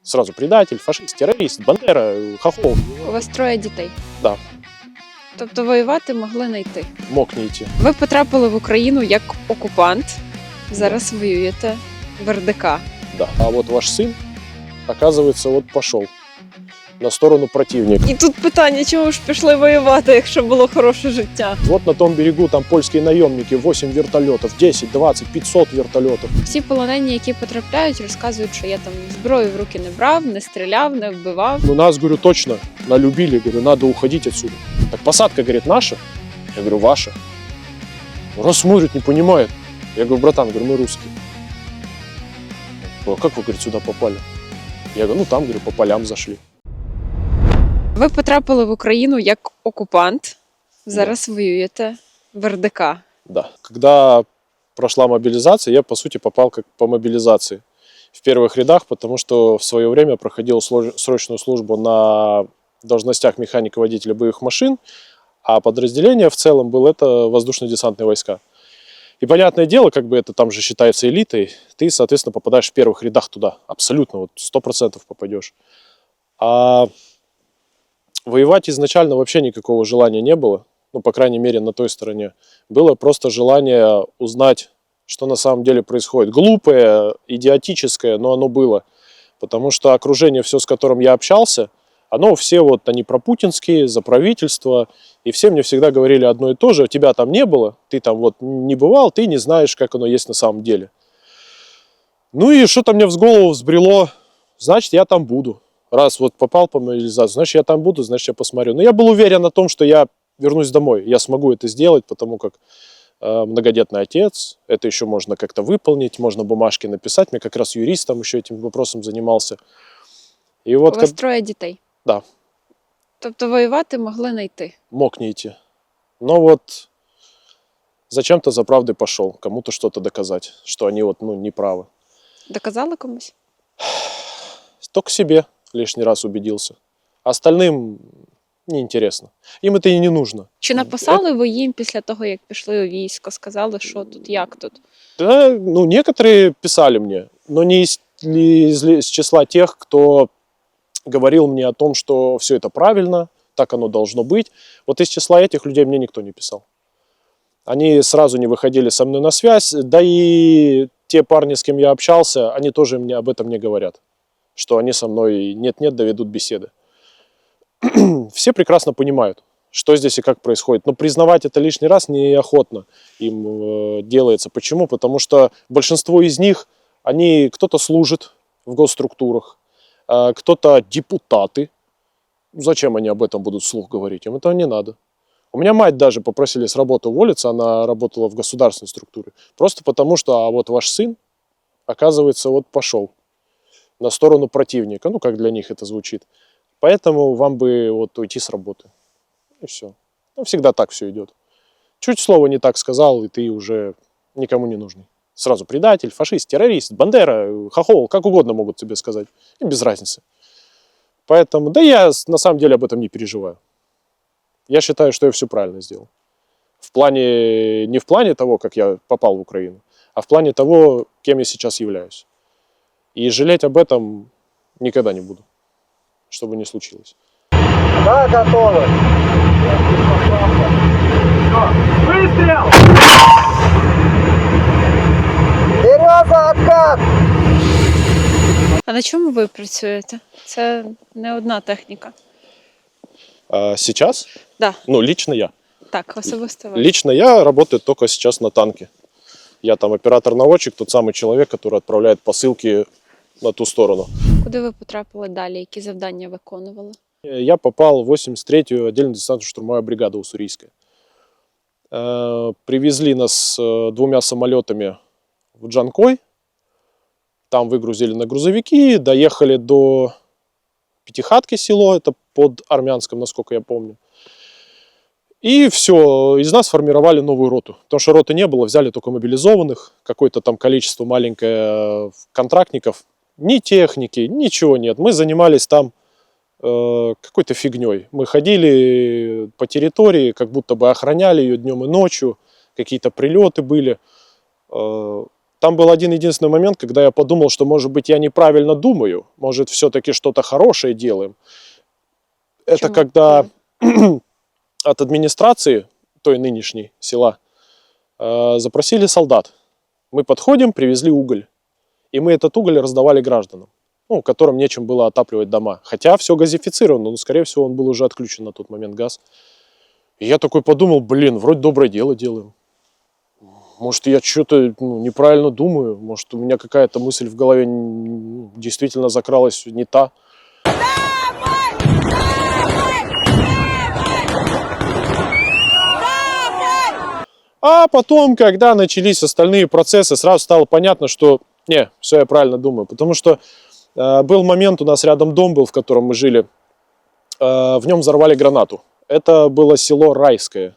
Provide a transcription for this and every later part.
Сразу предатель, фашист, террорист, Бандера, Хохол. У вас троє дітей. Да. Тобто воювати могли не йти. Мог не идти. Ви потрапили в Україну як окупант. Зараз воюєте в РДК. Да. А вот ваш сын, оказывается, вот пошел на сторону противника. І тут питання, чому ж пішли воювати, якщо було хороше життя? Вот на том берегу там польские наемники, 8 вертолетов, 10, 20, 500 вертолетов. Всі полонені, які потрапляють, розказують, що я там зброю в руки не брав, не стріляв, не вбивав. Ну нас, говорю, точно налюбили, говорю, надо уходить отсюда. Так посадка, говорит, наша? Я говорю, ваша. Раз смотрит, не понимает. Я говорю, братан, говорю, мы русские. А как вы, говорит, сюда попали? Я говорю, ну там, говорю, по полям зашли. Ви потрапили в Україну як окупант. Зараз воюєте в РДК. Да. Когда прошла мобилизация, я, по сути, попал как по мобилизации. В первых рядах, потому что в свое время проходил срочную службу на должностях механика-водителя боевых машин, а подразделение в целом было это воздушно-десантные войска. И понятное дело, как бы это там же считается элитой, ты, соответственно, попадаешь в первых рядах туда. Абсолютно, вот 100% попадешь. А воевать изначально вообще никакого желания не было. Ну, по крайней мере, на той стороне. Было просто желание узнать, что на самом деле происходит. Глупое, идиотическое, но оно было. Потому что окружение, все, с которым я общался, оно все вот, они пропутинские, за правительство. И все мне всегда говорили одно и то же. Тебя там не было, ты там вот не бывал, ты не знаешь, как оно есть на самом деле. Ну и что-то мне в голову взбрело, значит, я там буду. Раз вот попал по мобилизации, значит, я там буду, значит, я посмотрю. Но я был уверен о том, что я вернусь домой. Я смогу это сделать, потому как многодетный отец, это еще можно как-то выполнить, можно бумажки написать. Мне как раз юрист там еще этим вопросом занимался. И вот У вас троє дітей. Да. Тобто воювати могли не йти. Мог не идти. Но вот зачем-то за правдой пошел. Кому-то что-то доказать, что они вот, ну, неправы. Доказали комусь? Только себе лишний раз убедился. Остальным неинтересно. Им это и не нужно. Чи написали ви їм після того, як пішли у військо? Сказали, що тут, як тут? Да, ну, некоторые писали мне, но не из числа тех, кто говорил мне о том, что все это правильно, так оно должно быть. Вот из числа этих людей мне никто не писал. Они сразу не выходили со мной на связь, да и те парни, с кем я общался, они тоже мне об этом не говорят, что они со мной нет-нет доведут беседы. Все прекрасно понимают, что здесь и как происходит, но признавать это лишний раз неохотно им делается. Почему? Потому что большинство из них, они кто-то служит в госструктурах, кто-то депутаты. Зачем они об этом будут вслух говорить? Им этого не надо. У меня мать даже попросили с работы уволиться, она работала в государственной структуре. Просто потому что, а вот ваш сын, оказывается, вот пошел на сторону противника. Ну, как для них это звучит. Поэтому вам бы вот уйти с работы. И все. Ну, всегда так все идет. Чуть слово не так сказал, и ты уже никому не нужный. Сразу предатель, фашист, террорист, Бандера, Хохол, как угодно могут тебе сказать. И без разницы. Поэтому, да я на самом деле об этом не переживаю. Я считаю, что я все правильно сделал. Не в плане того, как я попал в Украину, а в плане того, кем я сейчас являюсь. И жалеть об этом никогда не буду, чтобы не случилось. Да, готовы. Выстрел! Вперед за откат! А на чому ви працюєте? Це не одна техніка. А сейчас? Да. Ну, лично я. Так, особисто ви. Лично я работаю только сейчас на танке. Я там оператор-наводчик, тот самый человек, который отправляет посылки на ту сторону. Куди ви потрапили далі? Які завдання виконували? Я попал в 83-ю отдельную десантно-штурмовую бригаду Уссурийская. Привезли нас 2 самолетами в Джанкой. Там выгрузили на грузовики, доехали до Пятихатки село, это под Армянском, насколько я помню. И все, из нас формировали новую роту. Потому что роты не было, взяли только мобилизованных, какое-то там количество маленькое контрактников. Ни техники, ничего нет. Мы занимались там какой-то фигней. Мы ходили по территории, как будто бы охраняли ее днем и ночью. Какие-то прилеты были. Там был один единственный момент, когда я подумал, что, может быть, я неправильно думаю, может, все-таки что-то хорошее делаем. Это Почему? когда от администрации, той нынешней села, запросили солдат. Мы подходим, привезли уголь. И мы этот уголь раздавали гражданам, ну, которым нечем было отапливать дома. Хотя все газифицировано, но, скорее всего, он был уже отключен на тот момент, газ. И я такой подумал, блин, вроде доброе дело делаем. Может, я что-то неправильно думаю, может, у меня какая-то мысль в голове действительно закралась не та. А потом, когда начались остальные процессы, сразу стало понятно, что не, все я правильно думаю. Потому что был момент, у нас рядом дом был, в котором мы жили, в нем взорвали гранату. Это было село Райское,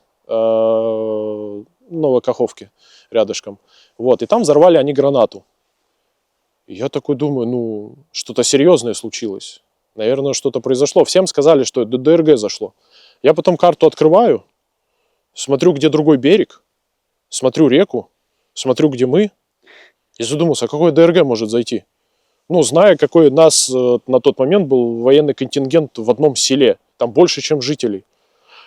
Новокаховки, рядышком. Вот, и там взорвали они гранату. И я такой думаю, ну, что-то серьезное случилось. Наверное, что-то произошло. Всем сказали, что это ДРГ зашло. Я потом карту открываю, смотрю, где другой берег, смотрю реку, смотрю, где мы, и задумался, а какой ДРГ может зайти? Ну, зная, какой у нас на тот момент был военный контингент в одном селе, там больше, чем жителей.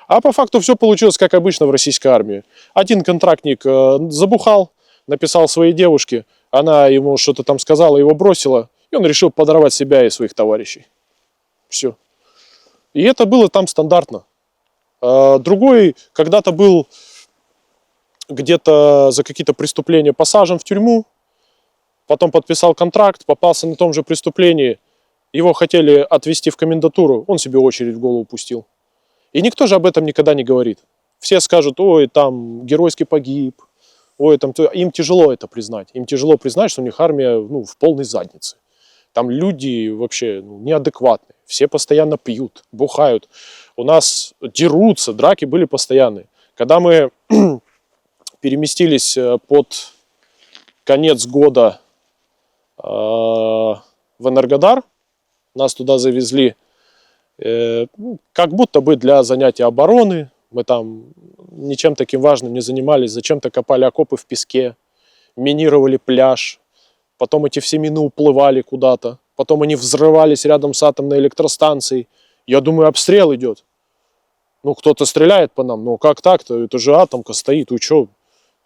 А по факту все получилось, как обычно в российской армии. Один контрактник забухал, написал своей девушке, она ему что-то там сказала, его бросила, и он решил подорвать себя и своих товарищей. Все. И это было там стандартно. Другой когда-то был где-то за какие-то преступления посажен в тюрьму, потом подписал контракт, попался на том же преступлении, его хотели отвезти в комендатуру, он себе очередь в голову пустил. И никто же об этом никогда не говорит. Все скажут, ой, там геройски погиб, ой, там... Им тяжело это признать. Им тяжело признать, что у них армия в полной заднице. Там люди вообще неадекватные, все постоянно пьют, бухают. У нас дерутся, драки были постоянные. Когда мы переместились под конец года в Энергодар, нас туда завезли как будто бы для занятия обороны. Мы там ничем таким важным не занимались, зачем-то копали окопы в песке, минировали пляж, потом эти все мины уплывали куда-то, потом они взрывались рядом с атомной электростанцией. Я думаю, обстрел идет. Ну, кто-то стреляет по нам, ну как так-то, это же атомка стоит, вы чё?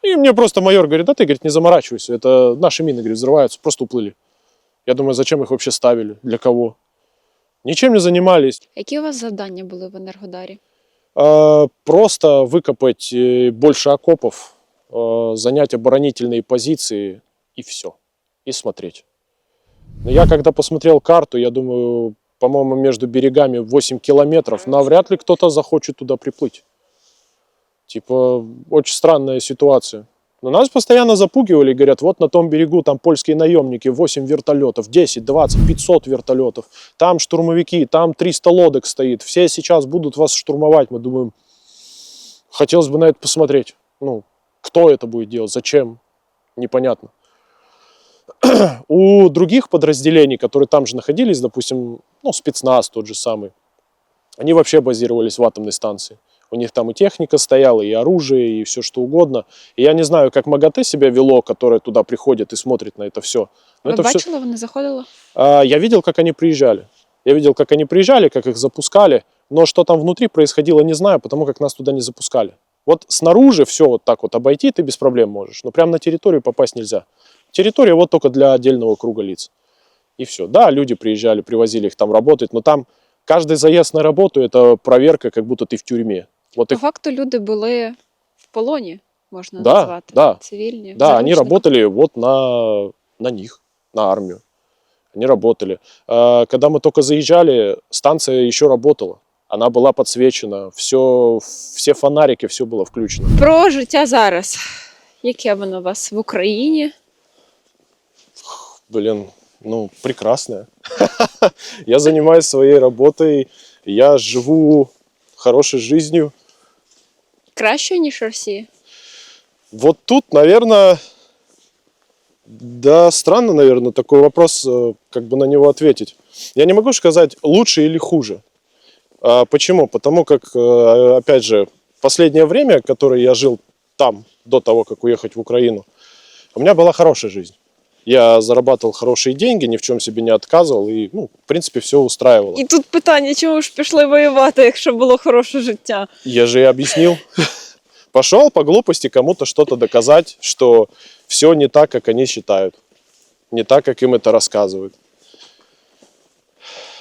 И мне просто майор говорит, да ты, говорит, не заморачивайся, это наши мины, говорит, взрываются, просто уплыли. Я думаю, зачем их вообще ставили, для кого? Ничем не занимались. Які у вас завдання були в Енергодарі? Просто выкопать больше окопов, занять оборонительные позиции и все. И смотреть. Но я когда посмотрел карту, я думаю, по-моему, между берегами 8 километров, навряд ли кто-то захочет туда приплыть. Типа, очень странная ситуация. Но нас постоянно запугивали, говорят, вот на том берегу там польские наемники, 8 вертолетов, 10, 20, 500 вертолетов, там штурмовики, там 300 лодок стоит, все сейчас будут вас штурмовать. Мы думаем, хотелось бы на это посмотреть. Ну, кто это будет делать, зачем, непонятно. У других подразделений, которые там же находились, допустим, спецназ тот же самый, они вообще базировались в атомной станции. У них там и техника стояла, и оружие, и все что угодно. И я не знаю, как МАГАТЭ себя вело, которое туда приходит и смотрит на это все. Ви бачили, вони заходили? Я видел, как они приезжали. Я видел, как они приезжали, как их запускали. Но что там внутри происходило, не знаю, потому как нас туда не запускали. Вот снаружи все вот так вот обойти ты без проблем можешь. Но прямо на территорию попасть нельзя. Территория вот только для отдельного круга лиц. И все. Да, люди приезжали, привозили их там работать, но там каждый заезд на работу – это проверка, как будто ты в тюрьме. Вот По факту люди були в полоні, можна Да, назвати. да. Цивільні. в Да, они заручниках. работали вот на них, на армию. Они работали. Когда мы только заезжали, станция еще работала. Она была подсвечена, все фонарики, все было включено. Про життя зараз. Яке воно у вас в Україні? Блин, прекрасное. Я занимаюсь своей работой, я живу хорошей жизнью. Краще, ніж Росія? Вот тут, наверное, да, странно, наверное, такой вопрос, как бы на него ответить. Я не могу сказать, лучше или хуже. Почему? Потому как, опять же, последнее время, которое я жил там, до того, как уехать в Украину, У меня была хорошая жизнь. Я зарабатывал хорошие деньги, ни в чем себе не отказывал, и, ну, в принципе, все устраивало. І тут питання, чому ж пішли воювати, якщо було хороше життя? Я же и объяснил. Пошел по глупости кому-то что-то доказать, что все не так, как они считают. Не так, как им это рассказывают.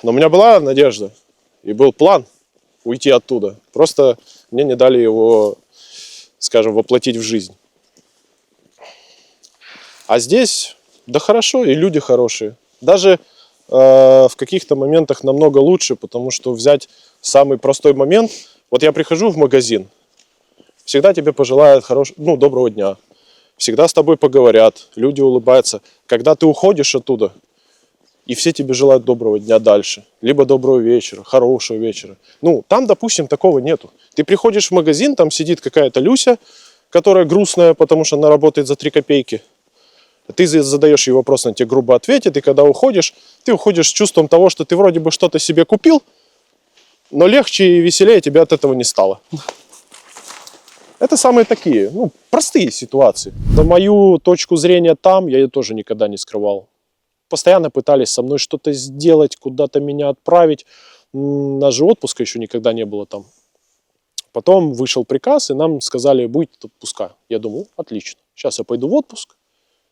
Но у меня была надежда и был план уйти оттуда. Просто мне не дали его, скажем, воплотить в жизнь. А здесь, да хорошо, и люди хорошие. Даже в каких-то моментах намного лучше, потому что взять самый простой момент. Вот я прихожу в магазин, всегда тебе пожелают доброго дня. Всегда с тобой поговорят, люди улыбаются. Когда ты уходишь оттуда, и все тебе желают доброго дня дальше. Либо доброго вечера, хорошего вечера. Ну, там, допустим, такого нету. Ты приходишь в магазин, там сидит какая-то Люся, которая грустная, потому что она работает за 3 копейки. Ты задаешь ей вопрос, она тебе грубо ответит, и когда уходишь, ты уходишь с чувством того, что ты вроде бы что-то себе купил, но легче и веселее тебе от этого не стало. Это самые такие, простые ситуации. Но мою точку зрения там я ее тоже никогда не скрывал. Постоянно пытались со мной что-то сделать, куда-то меня отправить. У нас же отпуска еще никогда не было там. Потом вышел приказ, и нам сказали, будет отпуска. Я думал, отлично, сейчас я пойду в отпуск,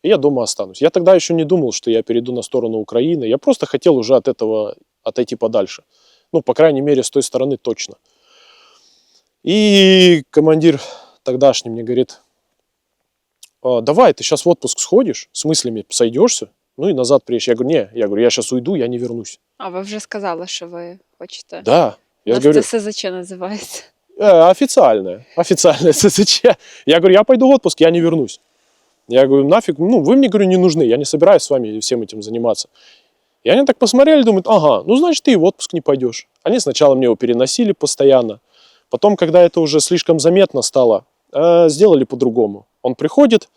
и я дома останусь. Я тогда еще не думал, что я перейду на сторону Украины. Я просто хотел уже от этого отойти подальше. Ну, по крайней мере, с той стороны точно. И командир тогдашний мне говорит, давай, ты сейчас в отпуск сходишь, с мыслями сойдешься, ну и назад приедешь. Я говорю, не, я сейчас уйду, я не вернусь. А ви вже сказали, що ви хочете. Да, У я нас говорю, це СЗЧ називається. официальное ССЧ. Я говорю, я пойду в отпуск, я не вернусь. Я говорю, нафиг, вы мне, говорю, не нужны, я не собираюсь с вами всем этим заниматься. И они так посмотрели, думают, ага, значит, ты и в отпуск не пойдешь. Они сначала мне его переносили постоянно, потом, когда это уже слишком заметно стало, сделали по-другому. Он приходит,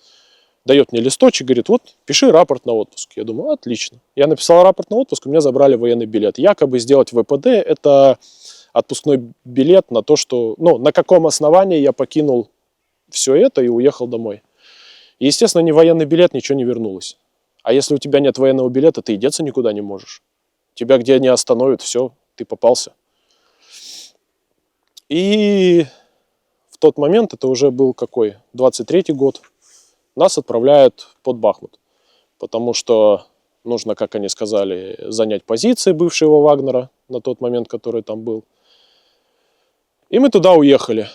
дает мне листочек, говорит, вот, пиши рапорт на отпуск. Я думаю, отлично. Я написал рапорт на отпуск, у меня забрали военный билет. Якобы сделать ВПД – это отпускной билет на то, что, на каком основании я покинул все это и уехал домой. И, естественно, ни военный билет, ничего не вернулось. А если у тебя нет военного билета, ты и деться никуда не можешь. Тебя где не остановят, все, ты попался. И в тот момент, это уже был какой, 23-й год, нас отправляют под Бахмут. Потому что нужно, как они сказали, занять позиции бывшего Вагнера на тот момент, который там был. И мы туда уехали.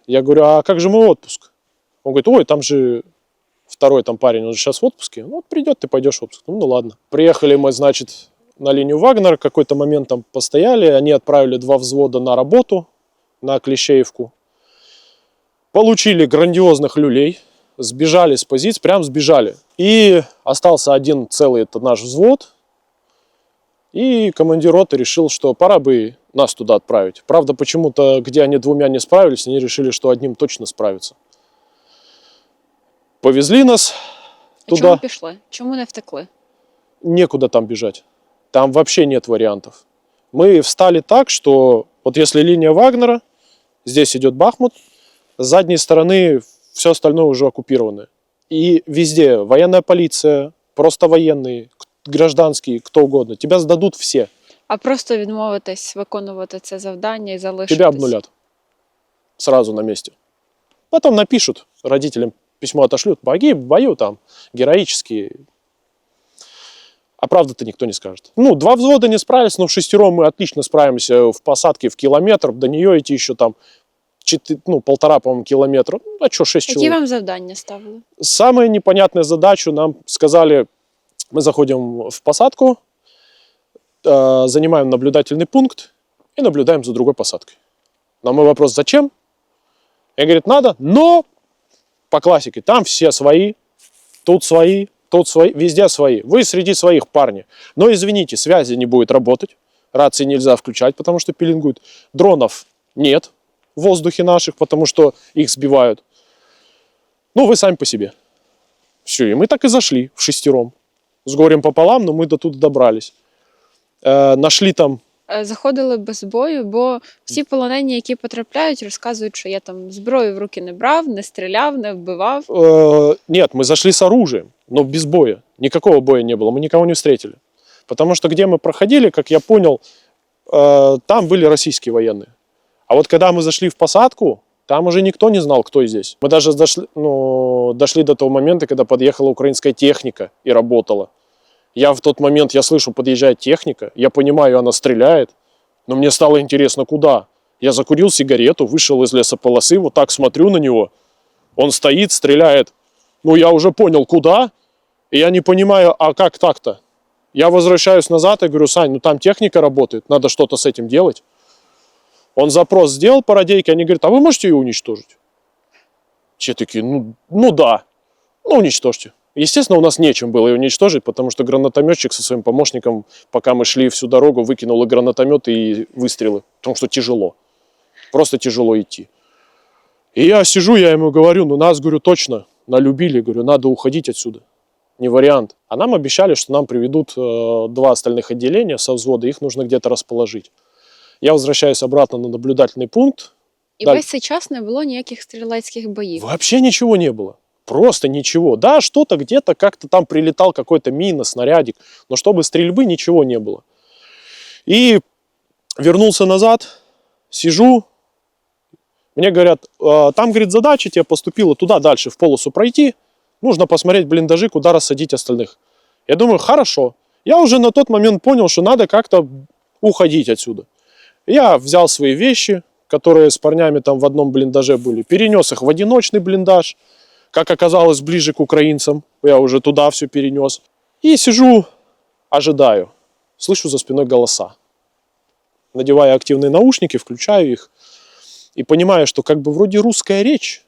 Я говорю, а как же мой отпуск? Он говорит, ой, там же второй там парень, он же сейчас в отпуске. Ну, вот придет, ты пойдешь в отпуск. Ну, ладно. Приехали мы, значит, на линию Вагнера, какой-то момент там постояли. Они отправили 2 взвода на работу, на Клещеевку. Получили грандиозных люлей. Сбежали с позиции, прям сбежали. И остался один целый наш взвод. И командир роты решил, что пора бы нас туда отправить. Правда, почему-то, где они 2 не справились, они решили, что одним точно справятся. Повезли нас туда. Чому пішли? Чому не втекли? Некуда там бежать. Там вообще нет вариантов. Мы встали так, что вот если линия Вагнера, здесь идет Бахмут, с задней стороны все остальное уже оккупировано. И везде военная полиция, просто военные, гражданские, кто угодно. Тебя сдадут все. А просто відмовитись виконувати це завдання і залишитись? Тебя обнулят. Сразу на месте. Потом напишут, родителям письмо отошлют. Погиб в бою там, героические. А правда-то никто не скажет. 2 взвода не справились, но в 6 мы отлично справимся в посадке в километр. До нее идти еще там 1,5, по-моему, километра. А что, 6 Які человек? вам завдання ставили? Самая непонятная задача, нам сказали, мы заходим в посадку, занимаем наблюдательный пункт и наблюдаем за другой посадкой. На мой вопрос, зачем? Я говорит, надо, но по классике, там все свои, тут свои, везде свои. Вы среди своих, парни. Но извините, связи не будет работать, рации нельзя включать, потому что пилингуют. Дронов нет в воздухе наших, потому что их сбивают. Вы сами по себе. Все, и мы так и зашли в 6. С горем пополам, но мы до туда добрались. Нашли там заходили без бою, бо всі полонені, які потрапляють, розказують, що я там зброю в руки не брав, не стріляв, не вбивав. Нет, мы зашли с оружием, но без боя. Никакого боя не было, мы никого не встретили. Потому что где мы проходили, как я понял, там были российские военные. А вот когда мы зашли в посадку, там уже никто не знал, кто здесь. Мы даже дошли до того момента, когда подъехала украинская техника и работала. Я в тот момент, я слышу, подъезжает техника, я понимаю, она стреляет, но мне стало интересно, куда. Я закурил сигарету, вышел из лесополосы, вот так смотрю на него, он стоит, стреляет. Ну, я уже понял, куда, и я не понимаю, а как так-то? Я возвращаюсь назад и говорю: Сань, ну там техника работает, надо что-то с этим делать. Он запрос сделал по радейке, они говорят: а вы можете ее уничтожить? Те такие: ну да, ну уничтожьте. Естественно, у нас нечем было ее уничтожить, потому что гранатометчик со своим помощником, пока мы шли всю дорогу, выкинул и гранатомет, и выстрелы. Потому что тяжело. Просто тяжело идти. И я сижу, я ему говорю: ну нас, говорю, точно налюбили, говорю, надо уходить отсюда. Не вариант. А нам обещали, что нам приведут 2 остальных отделения со взвода, их нужно где-то расположить. Я возвращаюсь обратно на наблюдательный пункт. І Да. весь цей час не було ніяких стрілецьких боїв. Вообще ничего не было. Просто ничего. Да, что-то где-то как-то там прилетал какой-то мина, снарядик, но чтобы стрельбы ничего не было. И вернулся назад, сижу, мне говорят: там, говорит, задача тебе поступила туда дальше в полосу пройти, нужно посмотреть блиндажи, куда рассадить остальных. Я думаю, хорошо. Я уже на тот момент понял, что надо как-то уходить отсюда. Я взял свои вещи, которые с парнями там в одном блиндаже были, перенес их в одиночный блиндаж, как оказалось, ближе к украинцам. Я уже туда все перенес. И сижу, ожидаю. Слышу за спиной голоса. Надеваю активные наушники, включаю их. И понимаю, что как бы вроде русская речь,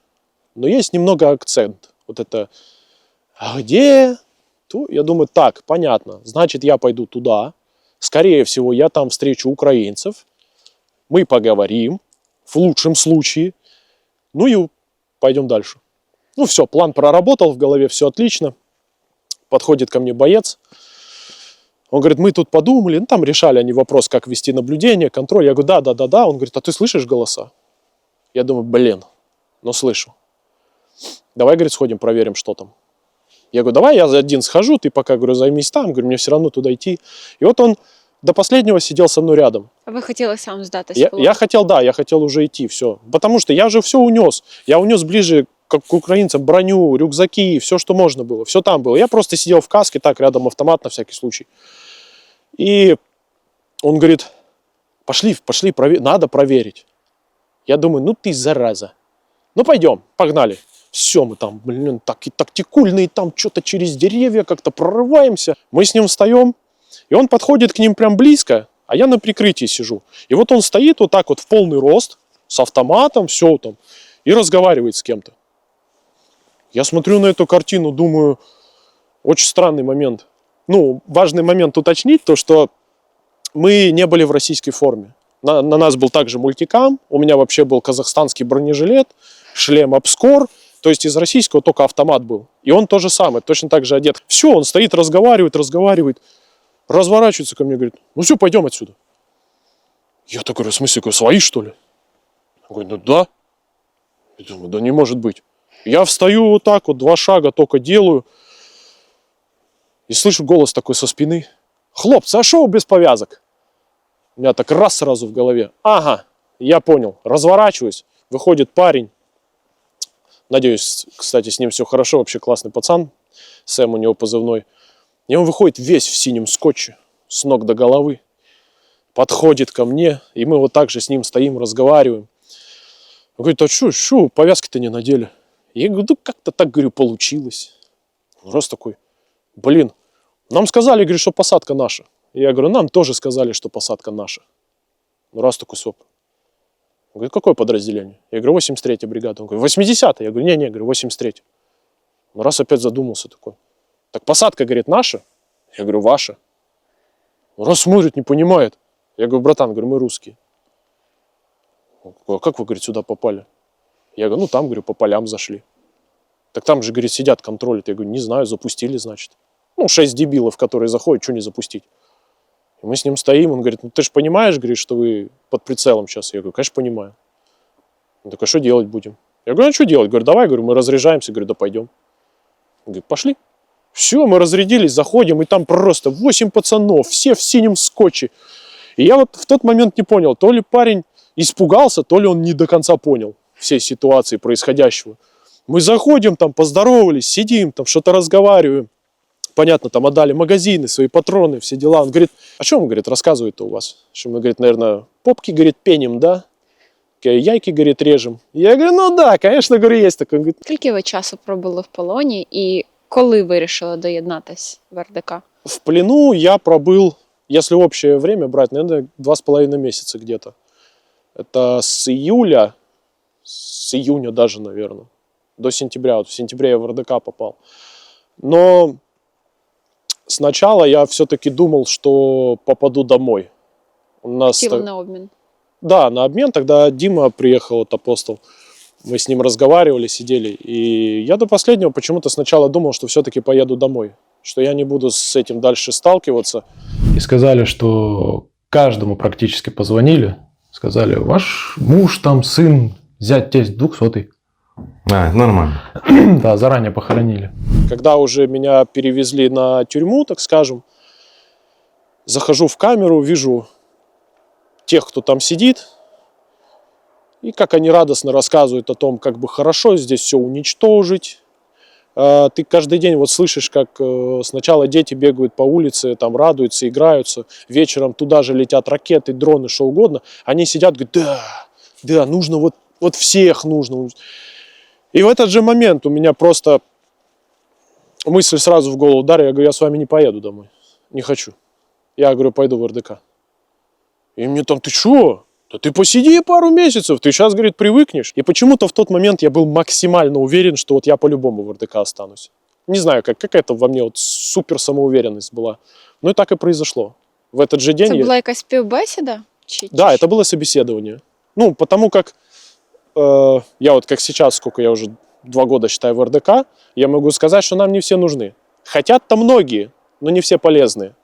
но есть немного акцент. Вот это «а где?» Я думаю, так, понятно. Значит, я пойду туда. Скорее всего, я там встречу украинцев. Мы поговорим. В лучшем случае. Ну и пойдем дальше. Ну все, план проработал, в голове все отлично. Подходит ко мне боец. Он говорит: мы тут подумали. Ну там решали они вопрос, как вести наблюдение, контроль. Я говорю: да. Он говорит: а ты слышишь голоса? Я думаю, блин, ну слышу. Давай, говорит, сходим, проверим, что там. Я говорю: давай я один схожу, ты пока, говорю, займись там. Говорю, мне все равно туда идти. И вот он до последнего сидел со мной рядом. А ви хотіли сам здатись в полон? Я хотел уже идти, все. Потому что я же все унес. Я унес ближе к украинцам броню, рюкзаки, все, что можно было. Все там было. Я просто сидел в каске, так, рядом автомат на всякий случай. И он говорит: пошли, надо проверить. Я думаю, ну ты зараза. Ну пойдем, погнали. Все, мы там, блин, так и тактикульные, там что-то через деревья как-то прорываемся. Мы с ним встаем, и он подходит к ним прям близко, а я на прикрытии сижу. И вот он стоит вот так вот в полный рост, с автоматом, все там, и разговаривает с кем-то. Я смотрю на эту картину, думаю, очень странный момент. Ну, важный момент уточнить, то, что мы не были в российской форме. На нас был также мультикам, у меня вообще был казахстанский бронежилет, шлем Обскор, то есть из российского только автомат был. И он то же самое, точно так же одет. Все, он стоит, разговаривает, разворачивается ко мне, говорит: ну все, пойдем отсюда. Я так говорю: в смысле, свои, что ли? Он говорит: ну да. Я думаю, да не может быть. Я встаю вот так вот, 2 шага только делаю, и слышу голос такой со спины: хлопцы, а шо без повязок? У меня так раз сразу в голове. Ага, я понял. Разворачиваюсь, выходит парень. Надеюсь, кстати, с ним все хорошо, вообще классный пацан. Сэм у него позывной. И он выходит весь в синем скотче, с ног до головы. Подходит ко мне, и мы вот так же с ним стоим, разговариваем. Он говорит: а что, повязки-то не надели? Я говорю: да как-то так, говорю, получилось. Раз такой: блин, нам сказали, говорит, что посадка наша. Я говорю: нам тоже сказали, что посадка наша. Ну раз такой СОП. Он говорит: какое подразделение? Я говорю: 83-я бригада. Он говорит: 80-я. Я говорю: не, говорю, 83-я. Ну раз опять задумался такой: так посадка, говорит, наша? Я говорю: ваша. Ну раз смотрит, не понимает. Я говорю: братан, говорю, мы русские. Он говорит: а как вы, говорит, сюда попали? Я говорю: ну там, говорю, по полям зашли. Так там же, говорит, сидят, контролят. Я говорю: не знаю, запустили, значит. Ну 6 дебилов, которые заходят, что не запустить? Мы с ним стоим, он говорит, ну ты же понимаешь, говорит, что вы под прицелом сейчас? Я говорю, конечно, понимаю. Он такой, а что делать будем? Я говорю, а что делать? Говорю, давай, говорю, мы разряжаемся, говорю, да пойдем. Он говорит, пошли. Все, мы разрядились, заходим, и там просто 8 пацанов, все в синем скотче. И я вот в тот момент не понял, то ли парень испугался, то ли он не до конца понял всей ситуации происходящего. Мы заходим, там поздоровались, сидим, там что-то разговариваем. Понятно, там отдали магазины, свои патроны, все дела. Он говорит, о чем, говорит, рассказывает-то у вас? Что мы, говорит, наверное, попки, говорит, пеним, да? Яйки, говорит, режем. Я говорю, ну да, конечно, говорю, есть такое. Он говорит, Скільки ви часу пробули в полоні і коли вирішили доєднатись в РДК? в плену я пробыл, если общее время брать, наверное, 2,5 месяца где-то. Это с июня даже, наверное, до сентября. Вот в сентябре я в РДК попал. Но сначала я все-таки думал, что попаду домой. У нас Сіли на обмін. Да, на обмен. Тогда Дима приехал, вот апостол. Мы с ним разговаривали, сидели. И я до последнего почему-то сначала думал, что все-таки поеду домой. Что я не буду с этим дальше сталкиваться. И сказали, что каждому практически позвонили. Сказали, ваш муж, там, сын, зять, тесть 200-й. А, нормально. Да, заранее похоронили. Когда уже меня перевезли на тюрьму, так скажем, захожу в камеру, вижу тех, кто там сидит, и как они радостно рассказывают о том, как бы хорошо здесь все уничтожить. Ты каждый день вот слышишь, как сначала дети бегают по улице, там радуются, играются, вечером туда же летят ракеты, дроны, что угодно. Они сидят, говорят, да, нужно вот всех нужно. И в этот же момент у меня просто мысль сразу в голову ударила, я говорю, я с вами не поеду домой, не хочу. Я говорю, пойду в РДК. И мне там, ты что? Да ты посиди пару месяцев, ты сейчас, говорит, привыкнешь. И почему-то в тот момент я был максимально уверен, что вот я по-любому в РДК останусь. Не знаю, какая-то во мне вот супер самоуверенность была. Ну и так и произошло. В этот же день... Це була якась співбесіда? Да, это было собеседование. Ну, потому как я вот как сейчас, сколько я уже 2 года считаю в РДК, я могу сказать, что нам не все нужны. Хотят-то многие, но не все полезные.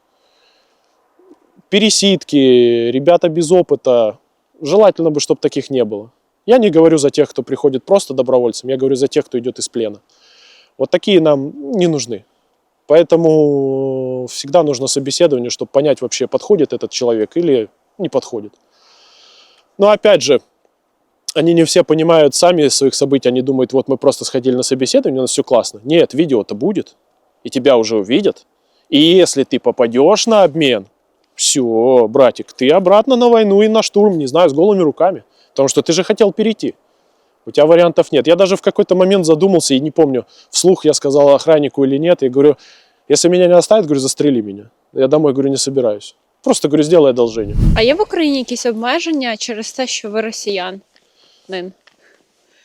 Пересидки, ребята без опыта. Желательно бы, чтобы таких не было. Я не говорю за тех, кто приходит просто добровольцем, я говорю за тех, кто идет из плена. Вот такие нам не нужны. Поэтому всегда нужно собеседование, чтобы понять вообще, подходит этот человек или не подходит. Но опять же, они не все понимают сами своих событий, они думают, вот мы просто сходили на собеседование, у нас все классно. Нет, видео-то будет, и тебя уже увидят. И если ты попадешь на обмен, все, братик, ты обратно на войну и на штурм, не знаю, с голыми руками. Потому что ты же хотел перейти. У тебя вариантов нет. Я даже в какой-то момент задумался, и не помню, вслух я сказал охраннику или нет, и говорю, если меня не оставят, говорю, застрели меня. Я домой, говорю, не собираюсь. Просто, говорю, сделай одолжение. А є в Україні якісь обмеження через те, що ви росіянин?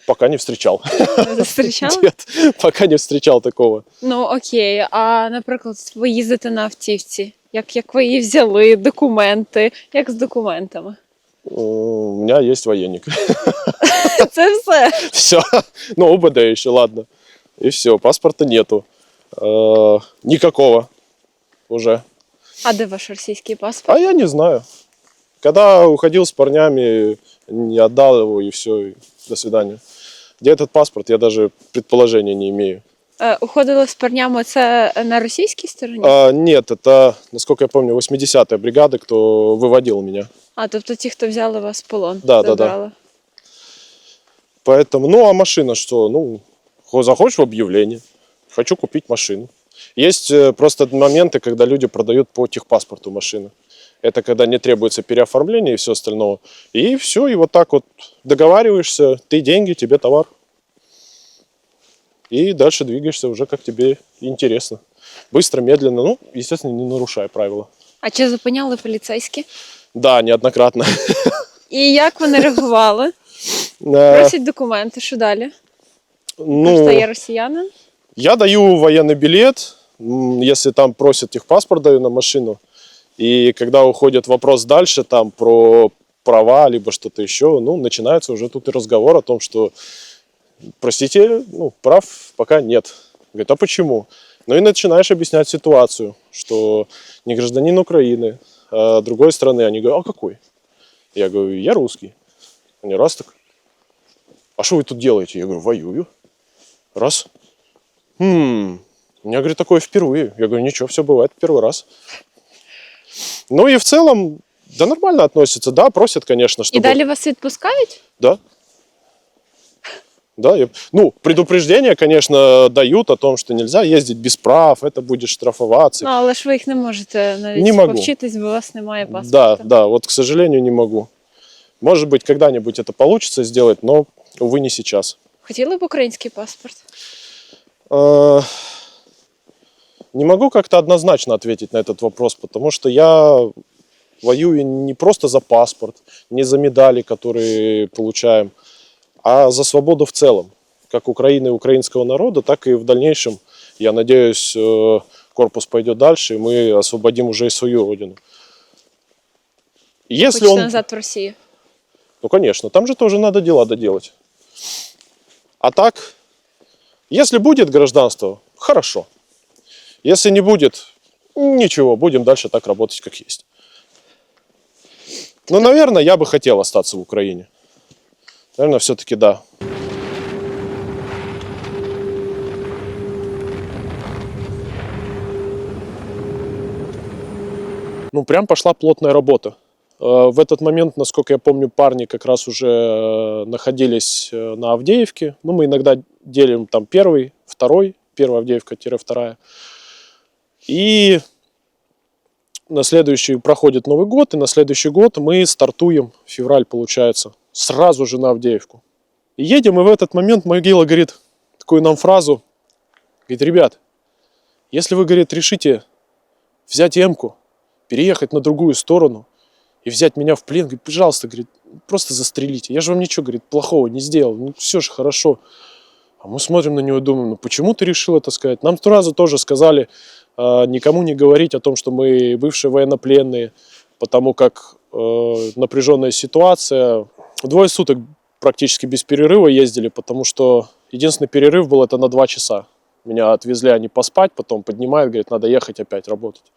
Пока не встречал. Не зустрічали? Нет, пока не встречал такого. Ну окей, а наприклад, ви їздите на автівці. Як ви її взяли, документи? Як з документами? У меня есть военник. Це все. Все. Ну, УБД еще, ладно. И все, паспорта нету. Никакого уже. А де ваш російський паспорт? А я не знаю. Когда уходил с парнями, не отдал его, и все, и до свидания. Где этот паспорт, я даже предположения не имею. Уходили з парнями, це на російській стороні? Нет, это, насколько я помню, 80-я бригада, кто выводил меня. Тобто ті, хто взяли вас в полон, Да. забрали. Поэтому, ну, а машина что? Ну, захочешь в объявление, хочу купить машину. Есть просто моменты, когда люди продают по техпаспорту машины. Это когда не требуется переоформление и все остальное. И все, и вот так вот договариваешься, ты деньги, тебе товар. И дальше двигаешься уже как тебе интересно. Быстро, медленно, ну, естественно, не нарушая правила. А чи зупиняли поліцейські? Да, неоднократно. І як вони реагували? Э, Просять документи, що далі? Ну, Що я росіянин? я даю военный билет, если там просят техпаспорт, даю на машину. И когда уходит вопрос дальше, там про права, либо что-то еще, ну, начинается уже тут и разговор о том, что, простите, ну, прав пока нет. Говорит, а почему? Ну и начинаешь объяснять ситуацию, что не гражданин Украины, другой страны, они говорят, а какой? Я говорю, я русский. Они раз так. А что вы тут делаете? Я говорю, воюю. Раз. У меня, говорит, такое впервые. Я говорю, ничего, все бывает первый раз. Ну и в целом, да, нормально относятся. Да, просят, конечно, чтобы... І далі вас відпускають? Да. Да, ну, предупреждения, конечно, дают о том, что нельзя ездить без прав, это будет штрафоваться. Ну, але ж ви їх не можете навіть Не можу. повчитись, бо у вас немає Да, паспорта. да, вот, к сожалению, не могу. Может быть, когда-нибудь это получится сделать, но, увы, не сейчас. Хотіли б український паспорт? Не могу как-то однозначно ответить на этот вопрос, потому что я воюю не просто за паспорт, не за медали, которые получаем, а за свободу в целом, как Украины и украинского народа, так и в дальнейшем, я надеюсь, корпус пойдет дальше, и мы освободим уже и свою родину. Если Хочете он... назад в Росію? Ну, конечно, там же тоже надо дела доделать. А так, если будет гражданство, хорошо. Если не будет, ничего, будем дальше так работать, как есть. Но, наверное, я бы хотел остаться в Украине. Наверное, все-таки да. Ну, прям пошла плотная работа. В этот момент, насколько я помню, парни как раз уже находились на Авдеевке. Ну, мы иногда делим там первый, второй, первая Авдеевка-вторая. И на следующий проходит Новый год, и на следующий год мы стартуем, февраль получается, сразу же на Авдеевку. И едем, и в этот момент Могила говорит такую нам фразу, говорит, ребят, если вы, говорит, решите взять Эмку, переехать на другую сторону и взять меня в плен, говорит, пожалуйста, говорит, просто застрелите. Я же вам ничего, говорит, плохого не сделал, ну все же хорошо. А мы смотрим на него и думаем, ну почему ты решил это сказать? Нам сразу тоже сказали никому не говорить о том, что мы бывшие военнопленные, потому как напряженная ситуация. 2 суток практически без перерыва ездили, потому что единственный перерыв был это на 2 часа. Меня отвезли они поспать, потом поднимают, говорят, надо ехать опять работать.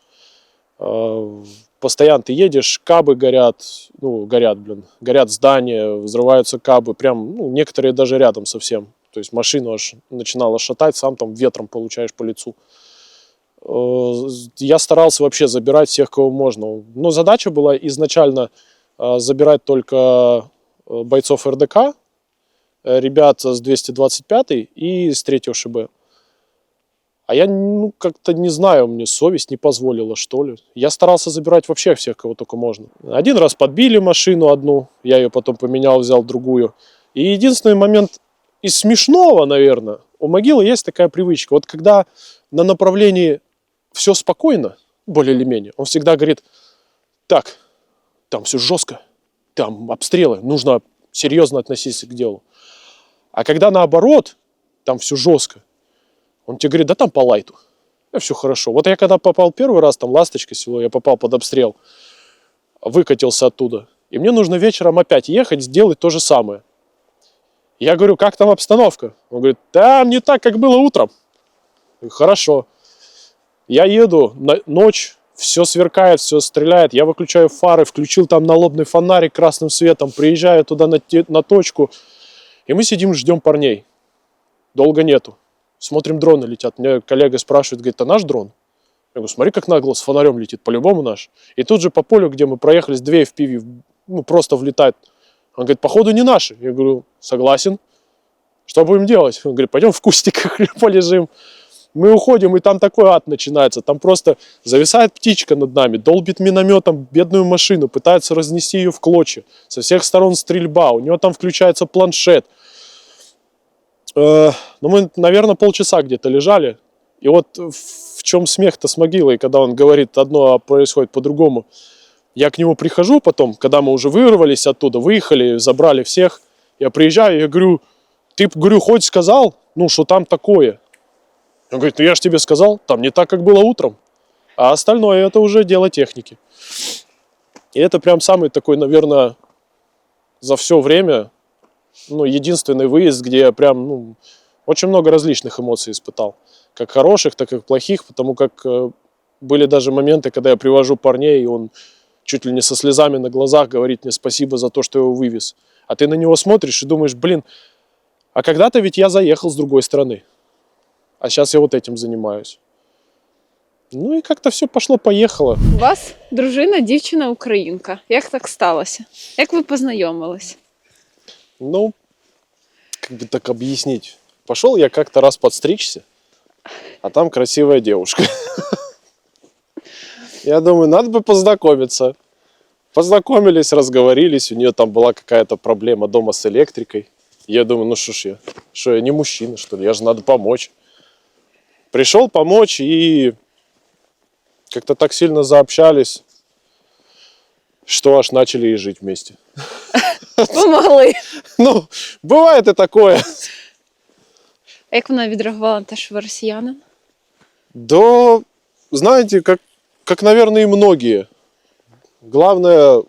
Постоянно ты едешь, кабы горят, ну, горят здания, взрываются кабы, прям, ну, некоторые даже рядом совсем. То есть машину аж начинала шатать, сам там ветром получаешь по лицу. Я старался вообще забирать всех, кого можно. Но задача была изначально забирать только бойцов РДК, ребят с 225 и с 3 ШБ. А я, ну, как-то не знаю, мне совесть не позволила, что ли. Я старался забирать вообще всех, кого только можно. Один раз подбили машину одну, я ее потом поменял, взял другую. И единственный момент из смешного, наверное, у Могилы есть такая привычка. Вот когда на направлении все спокойно, более или менее, он всегда говорит, так, там все жестко, там обстрелы, нужно серьезно относиться к делу. А когда наоборот, там все жестко, он тебе говорит, да там по лайту, все хорошо. Вот я когда попал первый раз, там Ласточка село, я попал под обстрел, выкатился оттуда. И мне нужно вечером опять ехать, сделать то же самое. Я говорю, как там обстановка? Он говорит, там не так, как было утром. Я говорю, хорошо. Я еду, ночь, все сверкает, все стреляет. Я выключаю фары, включил там налобный фонарик красным светом, приезжаю туда на точку. И мы сидим, ждем парней. Долго нету. Смотрим, дроны летят. Меня коллега спрашивает, говорит, а наш дрон? Я говорю, смотри, как нагло с фонарем летит, по-любому наш. И тут же по полю, где мы проехались, 2 FPV, ну, просто влетает. Он говорит, походу не наши. Я говорю, согласен. Что будем делать? Он говорит, пойдем в кустиках полежим. Мы уходим, и там такой ад начинается. Там просто зависает птичка над нами, долбит минометом бедную машину, пытается разнести ее в клочья. Со всех сторон стрельба, у него там включается планшет. Ну, мы, наверное, полчаса где-то лежали. И вот в чем смех-то с Могилой, когда он говорит одно, а происходит по-другому. Я к нему прихожу потом, когда мы уже вырвались оттуда, выехали, забрали всех. Я приезжаю, я говорю, ты, говорю, хоть сказал, ну, что там такое? Он говорит, ну я же тебе сказал, там не так, как было утром. А остальное это уже дело техники. И это прям самый такой, наверное, за все время, ну, единственный выезд, где я прям, ну, очень много различных эмоций испытал. Как хороших, так и плохих, потому как были даже моменты, когда я привожу парней, и он чуть ли не со слезами на глазах говорит мне спасибо за то, что я его вывез. А ты на него смотришь и думаешь, блин, а когда-то ведь я заехал с другой стороны. А сейчас я вот этим занимаюсь. Ну и как-то все пошло-поехало. У вас дружина, дівчина українка. Як так сталося? Як ви познайомились? Ну, как бы так объяснить. Пошел я как-то раз подстричься, а там красивая девушка. Я думаю, надо бы познакомиться. Познакомились, разговорились, у нее там была какая-то проблема дома с электрикой. Я думаю, ну что я не мужчина, что ли, я же надо помочь. Пришел помочь и как-то так сильно заобщались, что аж начали и жить вместе. Помогли. Ну, бывает и такое. А як вона відреагувала на те, що ви росіянин? Да, знаете, как, наверное, и многие. Главное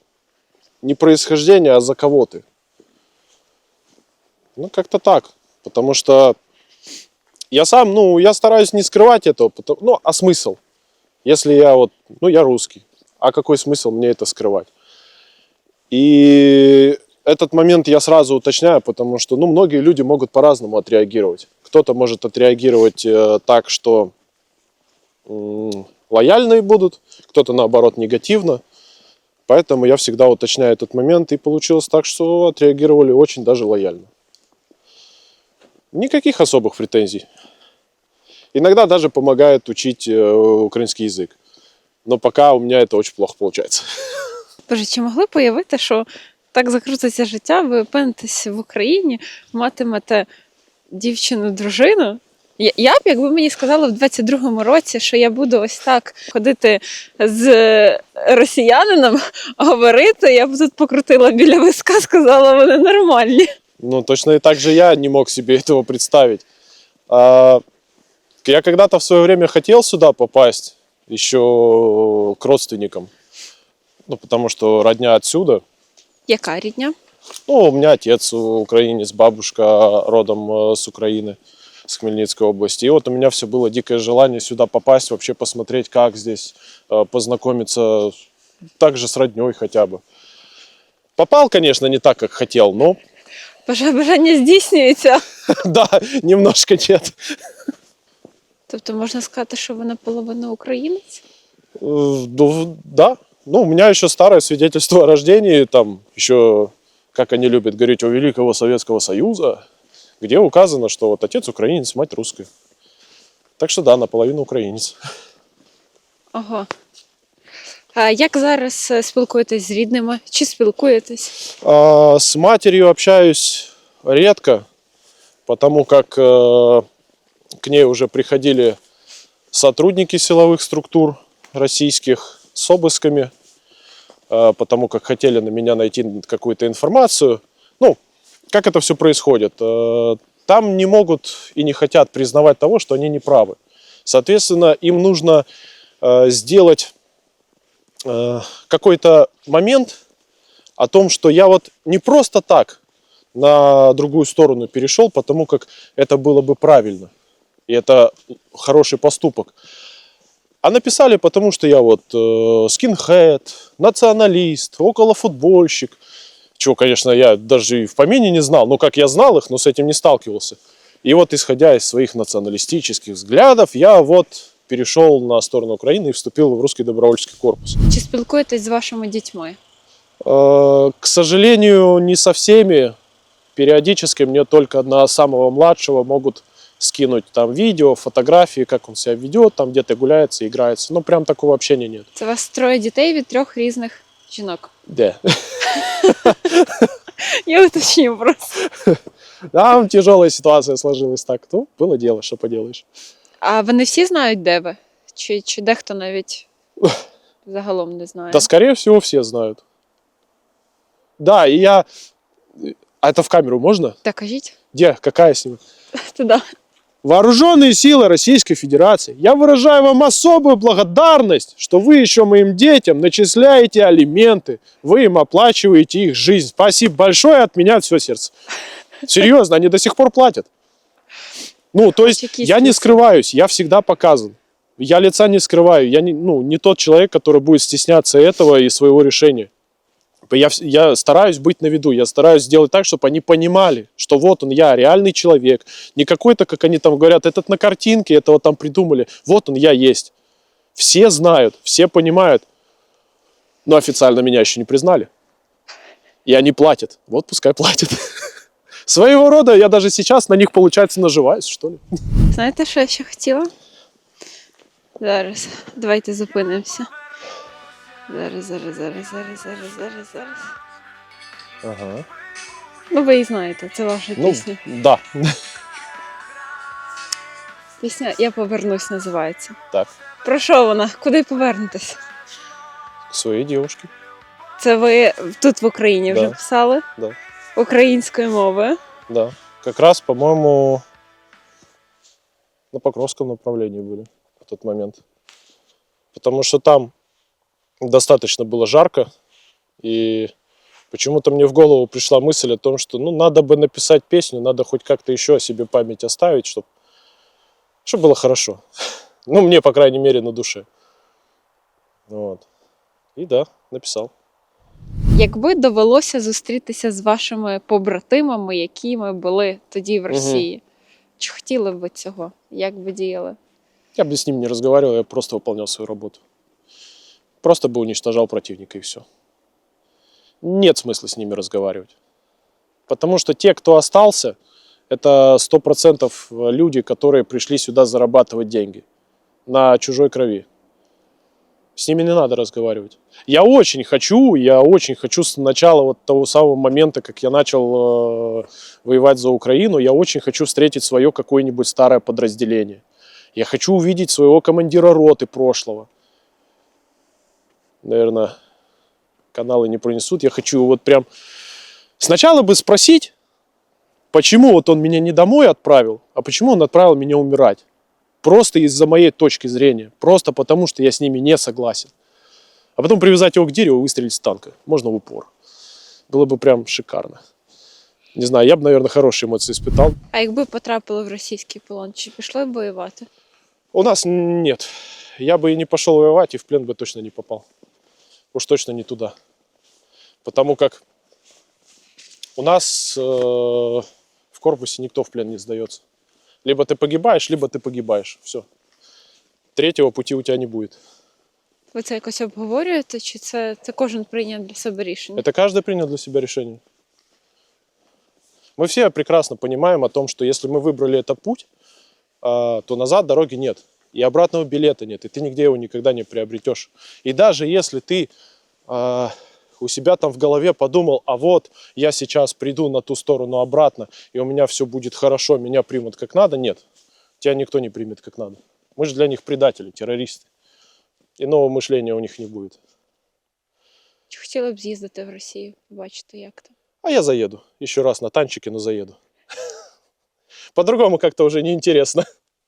не происхождение, а за кого ты. Ну, как-то так. Потому что я сам, я стараюсь не скрывать этого. А смысл? Если я русский. А какой смысл мне это скрывать? И этот момент я сразу уточняю, потому что, многие люди могут по-разному отреагировать. Кто-то может отреагировать так, что лояльные будут, кто-то, наоборот, негативно. Поэтому я всегда уточняю этот момент, и получилось так, что отреагировали очень даже лояльно. Никаких особых претензий. Иногда даже помогает учить украинский язык. Но пока у меня это очень плохо получается. Боже, чи могли б уявити, що так закрутиться життя, ви опинитесь в Україні, матимете дівчину, дружину? Я б, якби мені сказали в 22-му році, що я буду ось так ходити з росіянином, говорити, я б тут покрутила біля виска, сказала, вони нормальні. Точно и так же я не мог себе этого представить. Я когда-то в свое время хотел сюда попасть, еще к родственникам. Потому что родня отсюда. Яка рідня? У меня отец украинец, бабушка родом с Украины, с Хмельницкой области. И вот у меня все было дикое желание сюда попасть, вообще посмотреть, как здесь, познакомиться также с родней хотя бы. Попал, конечно, не так, как хотел, но... Бажання здійснюється. Да, немножко нет. Тобто можна сказати, що ви наполовину українець? Да. У меня еще старое свидетельство о рождении, там еще, как они любят говорить, у Великого Советского Союза, где указано, что вот отец украинец, мать русская. Так что да, наполовину українець. Ого. А як зараз спілкуєтесь з рідними? Чи спілкуєтесь? С матерью общаюсь редко, потому как к ней уже приходили сотрудники силовых структур российских с обысками, потому как хотели на меня найти какую-то информацию. Как это все происходит? Там не могут и не хотят признавать того, что они не правы. Соответственно, им нужно сделать какой-то момент о том, что я вот не просто так на другую сторону перешел, потому как это было бы правильно. И это хороший поступок. А написали, потому что я скинхед, националист, околофутбольщик. Чего, конечно, я даже и в помине не знал. Как я знал их, но с этим не сталкивался. И исходя из своих националистических взглядов, я перешел на сторону Украины и вступил в русский добровольческий корпус. Чи спілкуєтесь з вашими дітьми? К сожалению, не со всеми. Периодически мне только одного самого младшего могут скинуть там видео, фотографии, как он себя ведет, там где-то гуляется, играется. Прям такого общения нет. Це у вас 3 дітей від 3 різних жінок. Да. Я уточню просто. Там тяжелая ситуация сложилась так. Было дело, что поделаешь. А вони всі знають, де ви? Чи дехто навіть загалом не знає? Да, скорее всего, все знают. Да, и я... А это в камеру можно? Так, кажіть. Где? Какая с ним? Туди. Вооруженные силы Российской Федерации, я выражаю вам особую благодарность, что вы еще моим детям начисляете алименты, вы им оплачиваете их жизнь. Спасибо большое от меня от всего сердца. Серьезно, они до сих пор платят. То есть я не скрываюсь, я всегда показан. Я лица не скрываю. Я не тот человек, который будет стесняться этого и своего решения. Я стараюсь быть на виду, я стараюсь сделать так, чтобы они понимали, что вот он, я реальный человек. Не какой-то, как они там говорят, этот на картинке, этого там придумали. Вот он, я есть. Все знают, все понимают. Но официально меня еще не признали. И они платят. Вот пускай платят. Своего рода я даже сейчас на них, получается, наживаюсь, что ли. Знаєте, що я ще хотіла? Зараз. Давайте зупинимося. Зараз. Ага. Ну, ви її знаєте, це ваша пісня. Да. Пісня «Я повернусь» називається. Так, Про що вона? Куди повернетесь? к своей девушке. Це ви тут в Україні вже Да. писали? Да. Українською мовою? Да. Как раз, по-моему, на Покровском направлении были в тот момент. Потому что там достаточно было жарко, и почему-то мне в голову пришла мысль о том, что надо бы написать песню, надо хоть как-то еще о себе память оставить, чтобы было хорошо. Мне, по крайней мере, на душе. Вот. И да, написал. Якби довелося зустрітися з вашими побратимами, якими були тоді в Росії, чи хотіли б ви цього? Як би діяли? Я бы с ним не разговаривал, я просто выполнял свою работу. Просто бы уничтожал противника и все. Нет смысла с ними разговаривать. Потому что те, кто остался, это 100% люди, которые пришли сюда зарабатывать деньги на чужой крови. С ними не надо разговаривать. Я очень хочу с начала вот того самого момента, как я начал воевать за Украину, я очень хочу встретить свое какое-нибудь старое подразделение. Я хочу увидеть своего командира роты прошлого. Наверное, каналы не пронесут. Я хочу вот прям сначала бы спросить, почему вот он меня не домой отправил, а почему он отправил меня умирать. Просто из-за моей точки зрения. Просто потому, что я с ними не согласен. А потом привязать его к дереву и выстрелить с танка. Можно в упор. Было бы прям шикарно. Не знаю, я бы, наверное, хорошие эмоции испытал. А якби потрапили в російський полон, чи пішли б воювати? У нас нет. Я бы и не пошел воевать, и в плен бы точно не попал. Уж точно не туда. Потому как у нас в корпусе никто в плен не сдается. Либо ты погибаешь. Все. Третьего пути у тебя не будет. Ви це якось обговорюєте, чи це кожен прийняв для себе рішення? Это каждый принял для себя решение. Мы все прекрасно понимаем о том, что если мы выбрали этот путь, то назад дороги нет. И обратного билета нет. И ты нигде его никогда не приобретешь. И даже если ты у себя там в голове подумал, а вот я сейчас приду на ту сторону обратно, и у меня все будет хорошо, меня примут как надо, нет. Тебя никто не примет как надо. Мы же для них предатели, террористы. Иного мышления у них не будет. Чи хотіли б з'їздити в Росію, побачити, як там? А я заеду. Еще раз на танчике, но заеду. По-другому как-то уже неинтересно.